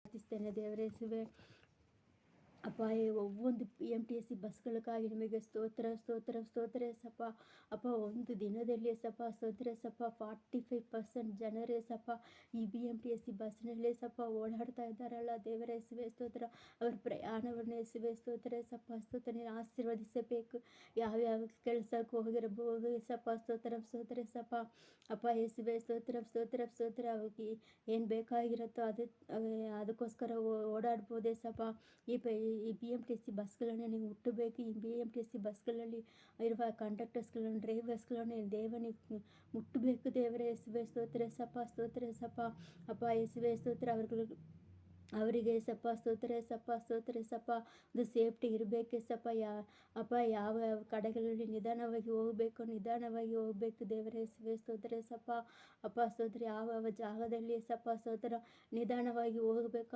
ಪ್ರಾರ್ಥಿಸ್ತೇನೆ ದೇವರೇ ಯೇಸುವೆ. ಅಪ್ಪ ಒಂದು PMTC ಬಸ್ಗಳಿಗಾಗಿ ನಿಮಗೆ ಸ್ತೋತ್ರ ಸ್ತೋತ್ರ ಸ್ತೋತ್ರ ಸಪ್ಪ. ಅಪ್ಪ ಒಂದು ದಿನದಲ್ಲಿ ಸಪ್ಪ ಸ್ತೋತ್ರ ಸಪ್ಪ 45% ಜನರೇ ಸಪ್ಪ ಈ BMTC ಬಸ್ನಲ್ಲಿ ಸಪ್ಪ ಓಡಾಡ್ತಾ ಇದ್ದಾರಲ್ಲ ದೇವರ ಯೇಸುವೆ ಸ್ತೋತ್ರ. ಅವ್ರ ಪ್ರಯಾಣವನ್ನು ಯೇಸುವೆ ಸ್ತೋತ್ರ ಸಪ್ಪ ಸ್ತೋತ್ರ ನೀನು ಆಶೀರ್ವದಿಸಬೇಕು. ಯಾವ್ಯಾವ ಕೆಲಸಕ್ಕೆ ಹೋಗಿರಬಹುದು ಸಪ್ಪ ಸ್ತೋತ್ರ ಸ್ತೋತ್ರ ಸಪ್ಪ. ಅಪ್ಪ ಯೇಸುವೆ ಸ್ತೋತ್ರ ಸ್ತೋತ್ರ ಸ್ತೋತ್ರ. ಅವ್ರಿಗೆ ಏನು ಬೇಕಾಗಿರುತ್ತೋ ಅದಕ್ಕೋಸ್ಕರ ಓಡಾಡ್ಬೋದೇ ಸಪ್ಪ. ಈ BMTC ಬಸ್ಗಳನ್ನು ನೀವು ಮುಟ್ಟಬೇಕು. ಈ BMTC ಬಸ್ಗಳಲ್ಲಿ ಇರುವ ಕಂಡಕ್ಟರ್ಸ್ಗಳನ್ನು ಡ್ರೈವರ್ಸ್ಗಳನ್ನು ದೇವನಿಗೆ ಮುಟ್ಟಬೇಕು ದೇವರೇ ಯೇಸುವೆ ಸ್ತೋತ್ರ ಸಪ್ಪ ಸ್ತೋತ್ರ ಸಪ್ಪ. ಅಪ್ಪ ಯೇಸುವೆ ಸ್ತೋತ್ರ ಅವರಿಗೆ ಸಪ್ಪ ಸ್ತೋತ್ರ ಸಪ್ಪ ಸ್ತೋತ್ರ ಸಪ್ಪ. ಒಂದು ಸೇಫ್ಟಿ ಇರಬೇಕೆ ಸಪ್ಪ. ಅಪ್ಪ ಯಾವ ಕಡೆಗಳಲ್ಲಿ ನಿಧಾನವಾಗಿ ಹೋಗಬೇಕು ದೇವರೇ ಯೇಸುವೆ ಸ್ತೋತ್ರ ಸಪ್ಪ. ಅಪ್ಪ ಸ್ತೋತ್ರ ಯಾವ ಜಾಗದಲ್ಲಿ ಸಪ್ಪ ಸ್ತೋತ್ರ ನಿಧಾನವಾಗಿ ಹೋಗಬೇಕು